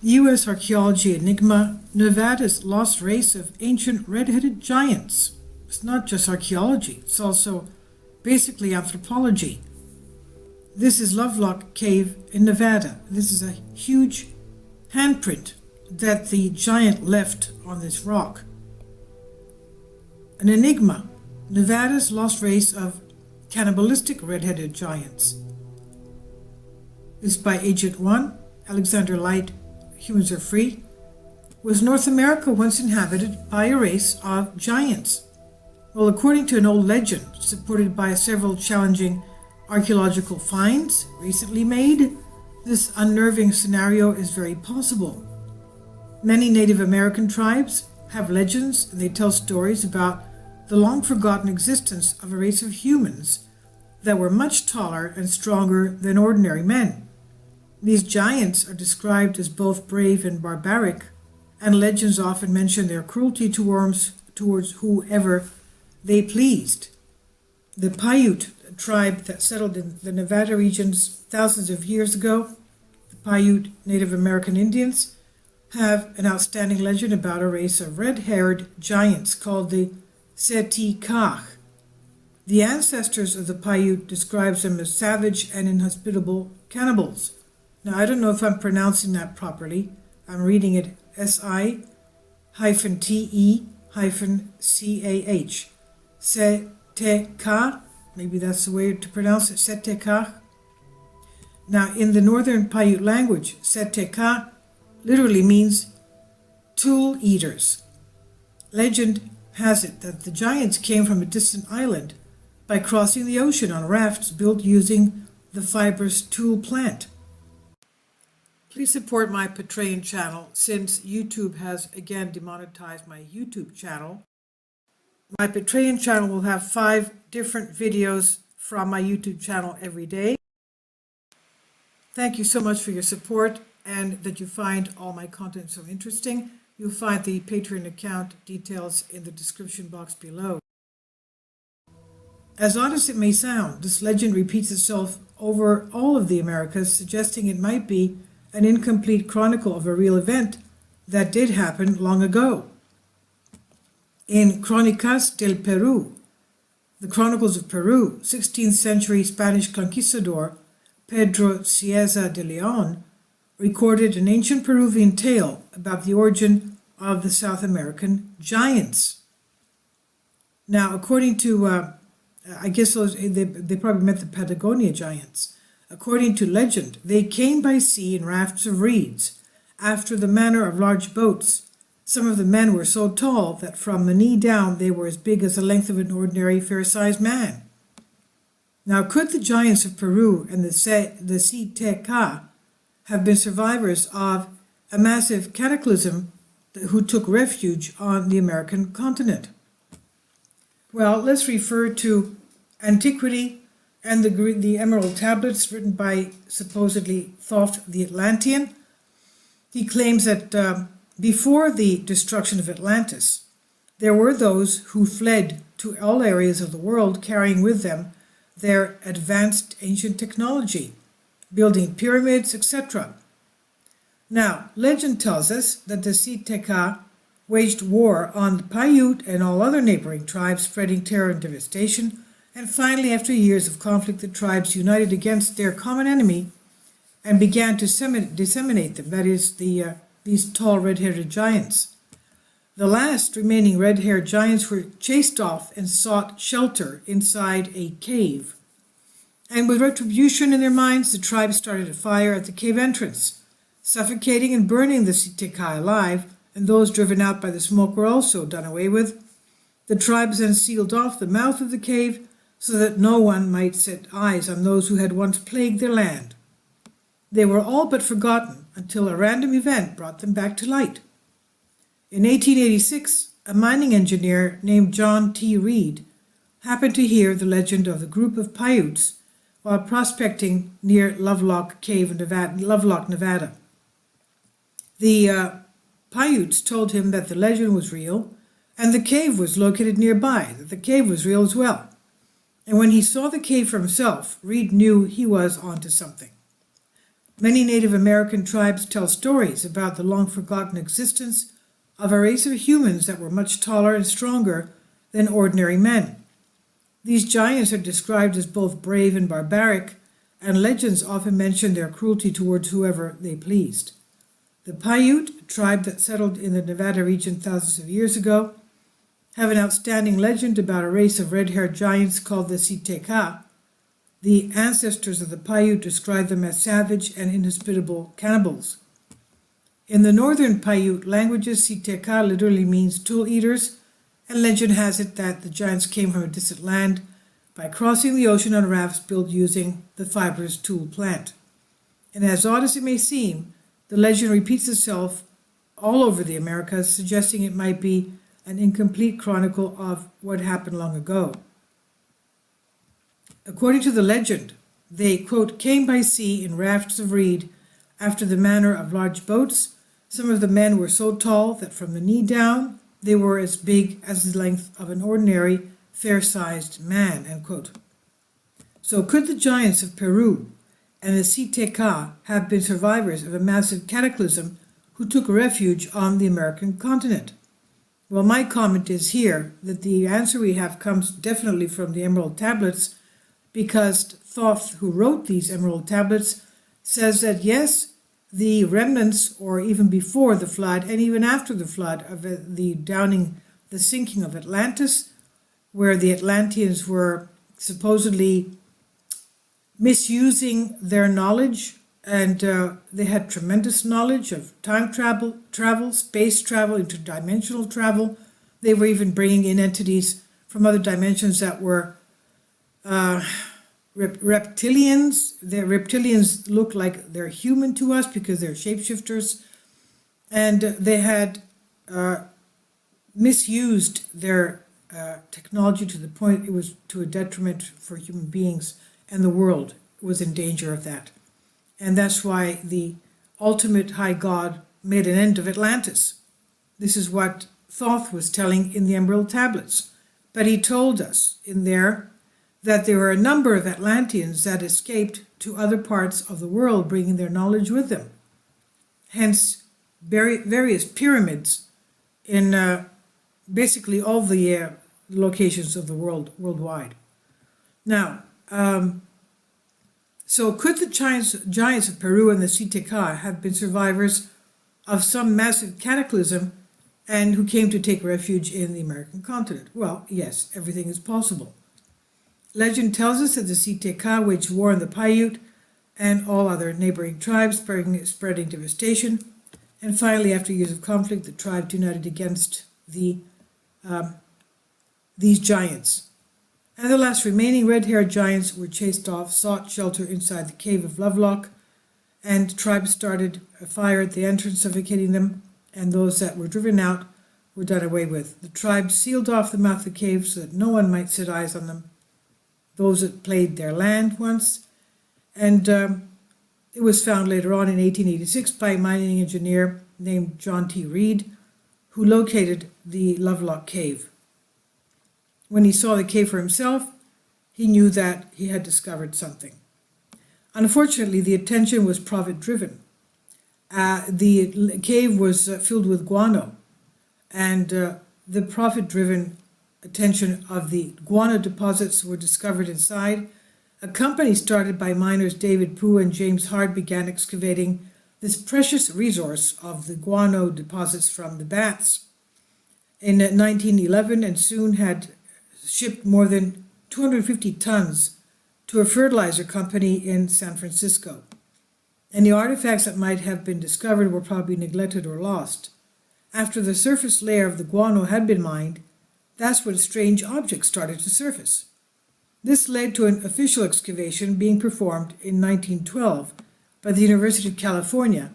U.S. archaeology enigma, Nevada's lost race of ancient red-headed giants. It's not just archaeology, it's also basically anthropology. This is Lovelock Cave in Nevada. This is a huge handprint that the giant left on this rock. An enigma, Nevada's lost race of cannibalistic red-headed giants. This is by Agent 1, Alexander Light, Humans Are Free. Was North America once inhabited by a race of giants? Well, according to an old legend, supported by several challenging archaeological finds recently made, this unnerving scenario is very possible. Many Native American tribes have legends, and they tell stories about the long-forgotten existence of a race of humans that were much taller and stronger than ordinary men. These giants are described as both brave and barbaric, and legends often mention their cruelty towards whoever they pleased. The Paiute tribe that settled in the Nevada regions thousands of years ago, the Paiute Native American Indians, have an outstanding legend about a race of red-haired giants called the Setikach. The ancestors of the Paiute describes them as savage and inhospitable cannibals. Now, I don't know if I'm pronouncing that properly. I'm reading it S-I-T-E-C-A-H. Setekah, maybe that's the way to pronounce it, Setekah. Now, in the northern Paiute language, Setekah literally means tool eaters. Legend has it that the giants came from a distant island by crossing the ocean on rafts built using the fibrous tool plant. Please support my Patreon channel since YouTube has again demonetized my YouTube channel. My Patreon channel will have 5 different videos from my YouTube channel every day. Thank you so much for your support and that you find all my content so interesting. You'll find the Patreon account details in the description box below. As odd as it may sound, this legend repeats itself over all of the Americas, suggesting it might be an incomplete chronicle of a real event that did happen long ago. In Crónicas del Perú, the Chronicles of Peru, 16th century Spanish conquistador Pedro Cieza de León recorded an ancient Peruvian tale about the origin of the South American giants. Now, according to, I guess they probably meant the Patagonia giants. According to legend, they came by sea in rafts of reeds, after the manner of large boats. Some of the men were so tall that from the knee down they were as big as the length of an ordinary fair-sized man. Now, could the giants of Peru and the Setekah have been survivors of a massive cataclysm who took refuge on the American continent? Well, let's refer to antiquity and the Emerald Tablets written by supposedly Thoth the Atlantean. He claims that before the destruction of Atlantis, there were those who fled to all areas of the world carrying with them their advanced ancient technology, building pyramids, etc. Now, legend tells us that the Setekah waged war on the Paiute and all other neighboring tribes, spreading terror and devastation. And finally, after years of conflict, the tribes united against their common enemy and began to disseminate them, that is, these tall red-haired giants. The last remaining red-haired giants were chased off and sought shelter inside a cave. And with retribution in their minds, the tribes started a fire at the cave entrance, suffocating and burning the Setekah alive, and those driven out by the smoke were also done away with. The tribes then sealed off the mouth of the cave so that no one might set eyes on those who had once plagued their land. They were all but forgotten until a random event brought them back to light. In 1886, a mining engineer named John T. Reed happened to hear the legend of the group of Paiutes while prospecting near Lovelock Cave in Lovelock, Nevada. The Paiutes told him that the legend was real and the cave was located nearby, that the cave was real as well. And when he saw the cave for himself, Reed knew he was onto something. Many Native American tribes tell stories about the long-forgotten existence of a race of humans that were much taller and stronger than ordinary men. These giants are described as both brave and barbaric, and legends often mention their cruelty towards whoever they pleased. The Paiute, a tribe that settled in the Nevada region thousands of years ago, have an outstanding legend about a race of red-haired giants called the Siteka. The ancestors of the Paiute describe them as savage and inhospitable cannibals. In the northern Paiute languages, Siteka literally means tool eaters, and legend has it that the giants came from a distant land by crossing the ocean on rafts built using the fibrous tool plant. And as odd as it may seem, the legend repeats itself all over the Americas, suggesting it might be an incomplete chronicle of what happened long ago. According to the legend, they, quote, came by sea in rafts of reed after the manner of large boats. Some of the men were so tall that from the knee down they were as big as the length of an ordinary fair-sized man, end quote. So could the giants of Peru and the Siteka have been survivors of a massive cataclysm who took refuge on the American continent? Well, my comment is here that the answer we have comes definitely from the Emerald Tablets, because Thoth, who wrote these Emerald Tablets, says that yes, the remnants, or even before the flood and even after the flood, of the sinking of Atlantis, where the Atlanteans were supposedly misusing their knowledge, and they had tremendous knowledge of time travel, space travel, interdimensional travel. They were even bringing in entities from other dimensions that were reptilians. The reptilians look like they're human to us because they're shapeshifters, and they had misused their technology to the point it was to a detriment for human beings, and the world was in danger of that. And that's why the ultimate high god made an end of Atlantis. This is what Thoth was telling in the Emerald Tablets. But he told us in there that there were a number of Atlanteans that escaped to other parts of the world, bringing their knowledge with them. Hence, various pyramids in basically all the locations of the world, worldwide. Now, so could the giants of Peru and the Siteka have been survivors of some massive cataclysm and who came to take refuge in the American continent? Well, yes, everything is possible. Legend tells us that the Siteka waged war on the Paiute and all other neighboring tribes, spreading devastation. And finally, after years of conflict, the tribes united against these giants. And the last remaining red-haired giants were chased off, sought shelter inside the cave of Lovelock, and tribes started a fire at the entrance, suffocating them, and those that were driven out were done away with. The tribes sealed off the mouth of the cave so that no one might set eyes on them, those that played their land once, and it was found later on in 1886 by a mining engineer named John T. Reed, who located the Lovelock Cave. When he saw the cave for himself, he knew that he had discovered something. Unfortunately, the attention was profit-driven. The cave was filled with guano, and the profit-driven attention of the guano deposits were discovered inside. A company started by miners David Poo and James Hart began excavating this precious resource of the guano deposits from the bats in 1911, and soon had shipped more than 250 tons to a fertilizer company in San Francisco. And the artifacts that might have been discovered were probably neglected or lost. After the surface layer of the guano had been mined, that's when strange objects started to surface. This led to an official excavation being performed in 1912 by the University of California,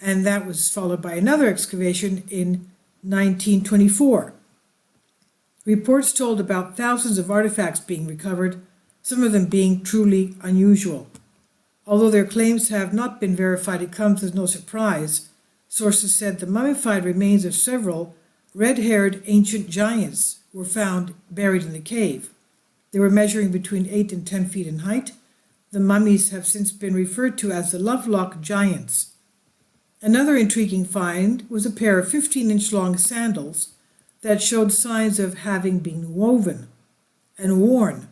and that was followed by another excavation in 1924. Reports told about thousands of artifacts being recovered, some of them being truly unusual. Although their claims have not been verified, it comes as no surprise. Sources said the mummified remains of several red-haired ancient giants were found buried in the cave. They were measuring between 8 and 10 feet in height. The mummies have since been referred to as the Lovelock-Giants. Another intriguing find was a pair of 15-inch long sandals that showed signs of having been woven and worn.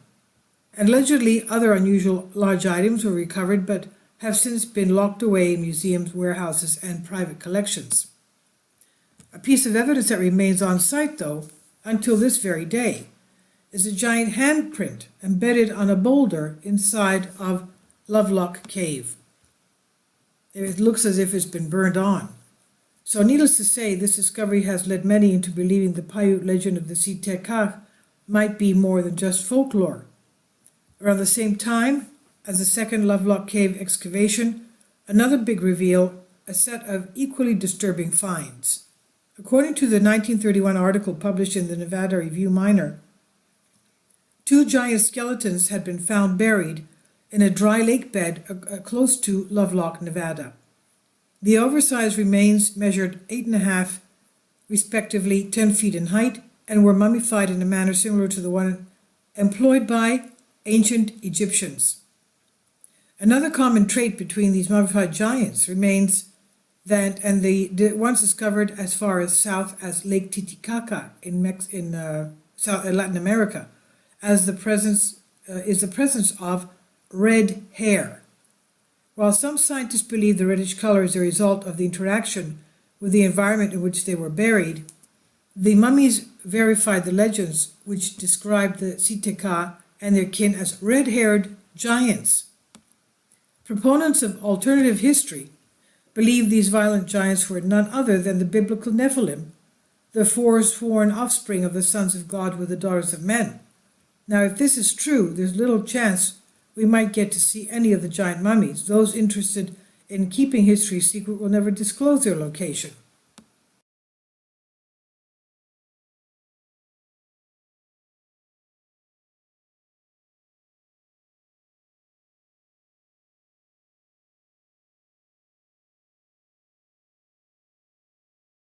And allegedly other unusual large items were recovered but have since been locked away in museums, warehouses, and private collections. A piece of evidence that remains on site, though, until this very day, is a giant handprint embedded on a boulder inside of Lovelock Cave. It looks as if it's been burned on. So needless to say, this discovery has led many into believing the Paiute legend of the Sitekach might be more than just folklore. Around the same time as the second Lovelock Cave excavation, another big reveal, a set of equally disturbing finds. According to the 1931 article published in the Nevada Review-Minor, 2 giant skeletons had been found buried in a dry lake bed close to Lovelock, Nevada. The oversized remains measured 8.5, respectively 10 feet in height, and were mummified in a manner similar to the one employed by ancient Egyptians. Another common trait between these mummified giants remains that, and the once discovered as far as south as Lake Titicaca in Latin America, as the presence of red hair. While some scientists believe the reddish color is a result of the interaction with the environment in which they were buried, the mummies verified the legends which described the Siteka and their kin as red-haired giants. Proponents of alternative history believe these violent giants were none other than the biblical Nephilim, the forsworn offspring of the sons of God with the daughters of men. Now, if this is true, there's little chance we might get to see any of the giant mummies. Those interested in keeping history secret will never disclose their location.